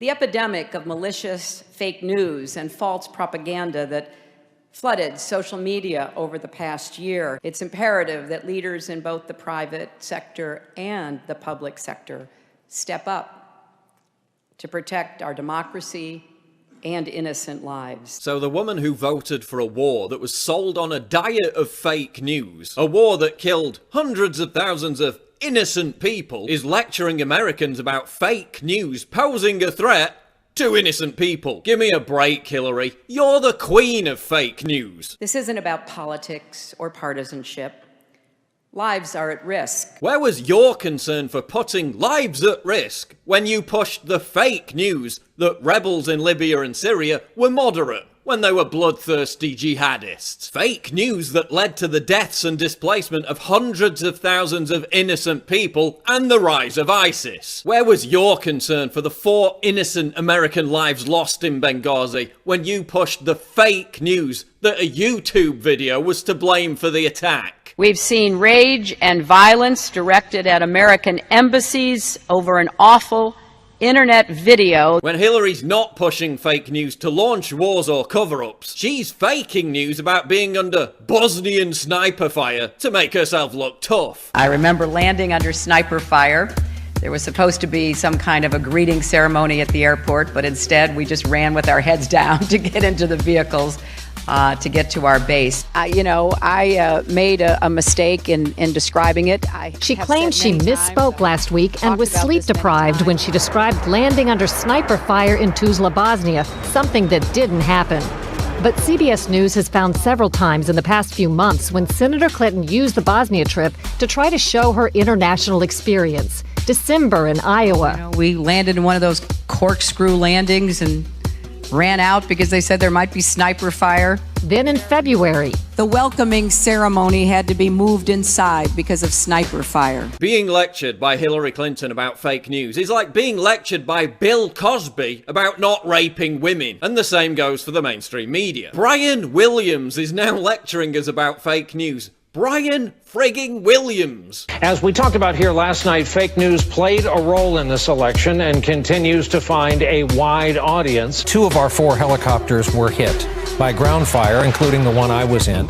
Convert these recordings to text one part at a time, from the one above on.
The epidemic of malicious fake news and false propaganda that flooded social media over the past year, it's imperative that leaders in both the private sector and the public sector step up to protect our democracy and innocent lives. So the woman who voted for a war that was sold on a diet of fake news, a war that killed hundreds of thousands of innocent people, is lecturing Americans about fake news posing a threat to innocent people. Give me a break, Hillary. You're the queen of fake news. This isn't about politics or partisanship. Lives are at risk. Where was your concern for putting lives at risk when you pushed the fake news that rebels in Libya and Syria were moderate when they were bloodthirsty jihadists? Fake news that led to the deaths and displacement of hundreds of thousands of innocent people and the rise of ISIS. Where was your concern for the 4 innocent American lives lost in Benghazi when you pushed the fake news that a YouTube video was to blame for the attack? We've seen rage and violence directed at American embassies over an awful internet video. When Hillary's not pushing fake news to launch wars or cover-ups, she's faking news about being under Bosnian sniper fire to make herself look tough. I remember landing under sniper fire. There was supposed to be some kind of a greeting ceremony at the airport, but instead we just ran with our heads down to get into the vehicles to get to our base. I made a mistake in describing it. She claimed she misspoke last week and was sleep deprived when she described landing under sniper fire in Tuzla, Bosnia, something that didn't happen. But CBS News has found several times in the past few months when Senator Clinton used the Bosnia trip to try to show her international experience. December in Iowa. We landed in one of those corkscrew landings and ran out because they said there might be sniper fire. Then in February, the welcoming ceremony had to be moved inside because of sniper fire. Being lectured by Hillary Clinton about fake news is like being lectured by Bill Cosby about not raping women. And the same goes for the mainstream media. Brian Williams is now lecturing us about fake news. Brian frigging Williams. As we talked about here last night, fake news played a role in this election and continues to find a wide audience. 2 of our 4 helicopters were hit by ground fire, including the one I was in.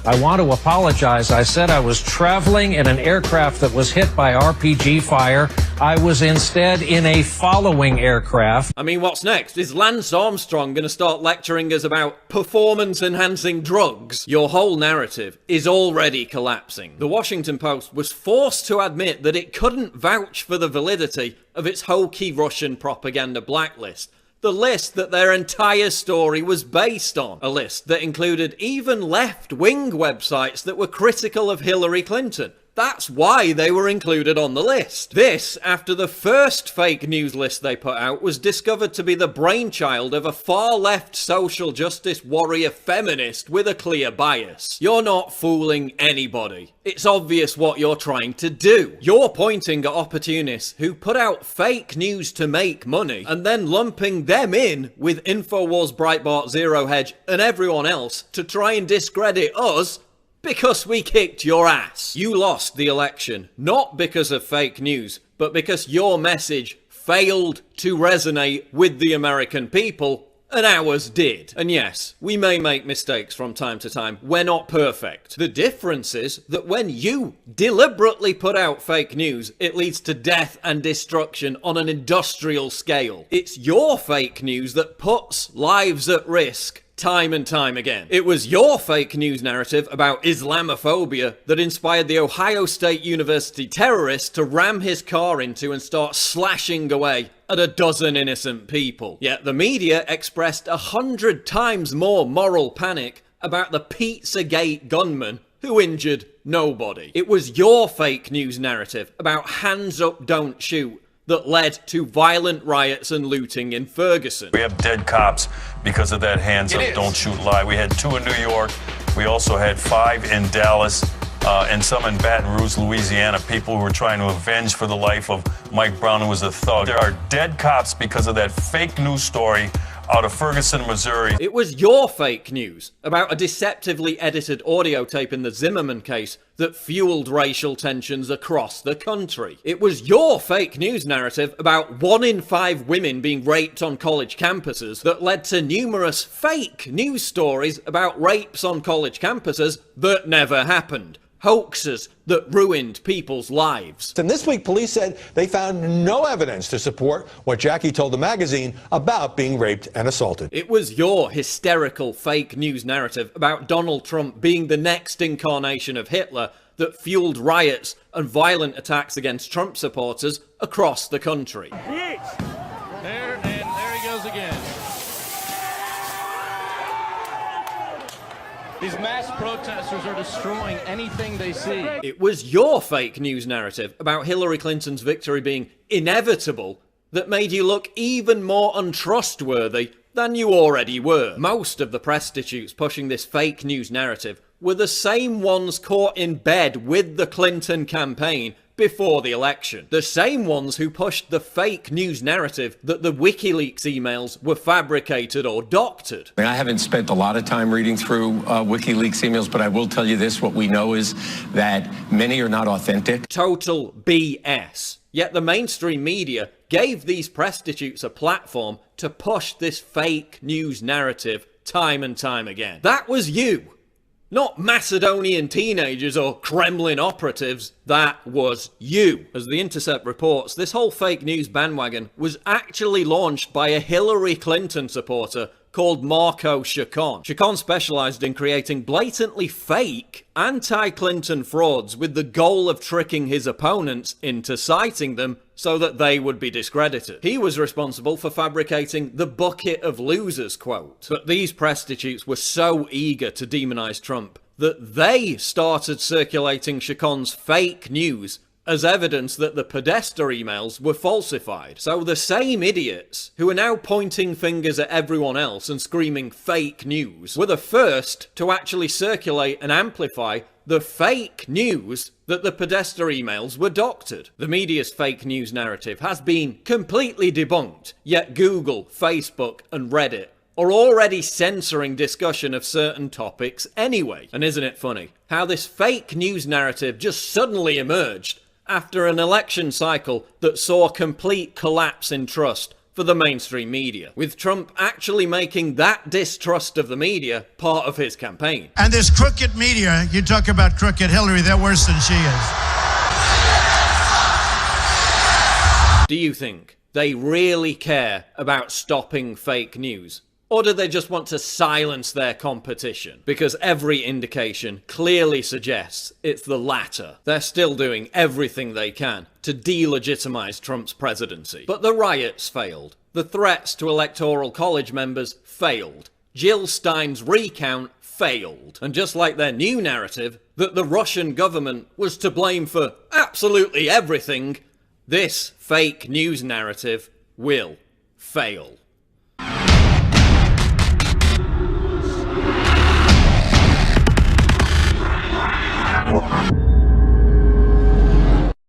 I want to apologize. I said I was traveling in an aircraft that was hit by RPG fire. I was instead in a following aircraft. I mean, what's next? Is Lance Armstrong going to start lecturing us about performance-enhancing drugs? Your whole narrative is already collapsing. The Washington Post was forced to admit that it couldn't vouch for the validity of its hokey Russian propaganda blacklist. The list that their entire story was based on. A list that included even left-wing websites that were critical of Hillary Clinton. That's why they were included on the list. This, after the first fake news list they put out was discovered to be the brainchild of a far-left social justice warrior feminist with a clear bias. You're not fooling anybody. It's obvious what you're trying to do. You're pointing at opportunists who put out fake news to make money and then lumping them in with Infowars, Breitbart, Zero Hedge and everyone else to try and discredit us because we kicked your ass. You lost the election, not because of fake news, but because your message failed to resonate with the American people, and ours did. And yes, we may make mistakes from time to time. We're not perfect. The difference is that when you deliberately put out fake news, it leads to death and destruction on an industrial scale. It's your fake news that puts lives at risk time and time again. It was your fake news narrative about Islamophobia that inspired the Ohio State University terrorist to ram his car into and start slashing away at a dozen innocent people. Yet the media expressed 100 times more moral panic about the Pizzagate gunman who injured nobody. It was your fake news narrative about hands up, don't shoot that led to violent riots and looting in Ferguson. We have dead cops because of that hands up, don't shoot lie. We had 2 in New York. We also had 5 in Dallas and some in Baton Rouge, Louisiana, people who were trying to avenge for the life of Mike Brown, who was a thug. There are dead cops because of that fake news story out of Ferguson, Missouri. It was your fake news about a deceptively edited audio tape in the Zimmerman case that fueled racial tensions across the country. It was your fake news narrative about 1 in 5 women being raped on college campuses that led to numerous fake news stories about rapes on college campuses that never happened. Hoaxes that ruined people's lives. And this week, police said they found no evidence to support what Jackie told the magazine about being raped and assaulted. It was your hysterical fake news narrative about Donald Trump being the next incarnation of Hitler that fueled riots and violent attacks against Trump supporters across the country. There he goes again. These mass protesters are destroying anything they see. It was your fake news narrative about Hillary Clinton's victory being inevitable that made you look even more untrustworthy than you already were. Most of the prostitutes pushing this fake news narrative were the same ones caught in bed with the Clinton campaign before the election. The same ones who pushed the fake news narrative that the WikiLeaks emails were fabricated or doctored. I haven't spent a lot of time reading through WikiLeaks emails, but I will tell you this, what we know is that many are not authentic. Total BS. Yet the mainstream media gave these prostitutes a platform to push this fake news narrative time and time again. That was you. Not Macedonian teenagers or Kremlin operatives, that was you. As The Intercept reports, this whole fake news bandwagon was actually launched by a Hillary Clinton supporter called Marco Chacon. Chacon specialized in creating blatantly fake anti-Clinton frauds with the goal of tricking his opponents into citing them so that they would be discredited. He was responsible for fabricating the bucket of losers quote. But these prostitutes were so eager to demonize Trump that they started circulating Chacon's fake news as evidence that the Podesta emails were falsified. So the same idiots who are now pointing fingers at everyone else and screaming fake news were the first to actually circulate and amplify the fake news that the Podesta emails were doctored. The media's fake news narrative has been completely debunked, yet Google, Facebook, and Reddit are already censoring discussion of certain topics anyway. And isn't it funny how this fake news narrative just suddenly emerged after an election cycle that saw a complete collapse in trust for the mainstream media, with Trump actually making that distrust of the media part of his campaign. And this crooked media, you talk about crooked Hillary, they're worse than she is. Do you think they really care about stopping fake news? Or do they just want to silence their competition? Because every indication clearly suggests it's the latter. They're still doing everything they can to delegitimize Trump's presidency. But the riots failed. The threats to electoral college members failed. Jill Stein's recount failed. And just like their new narrative, that the Russian government was to blame for absolutely everything, this fake news narrative will fail.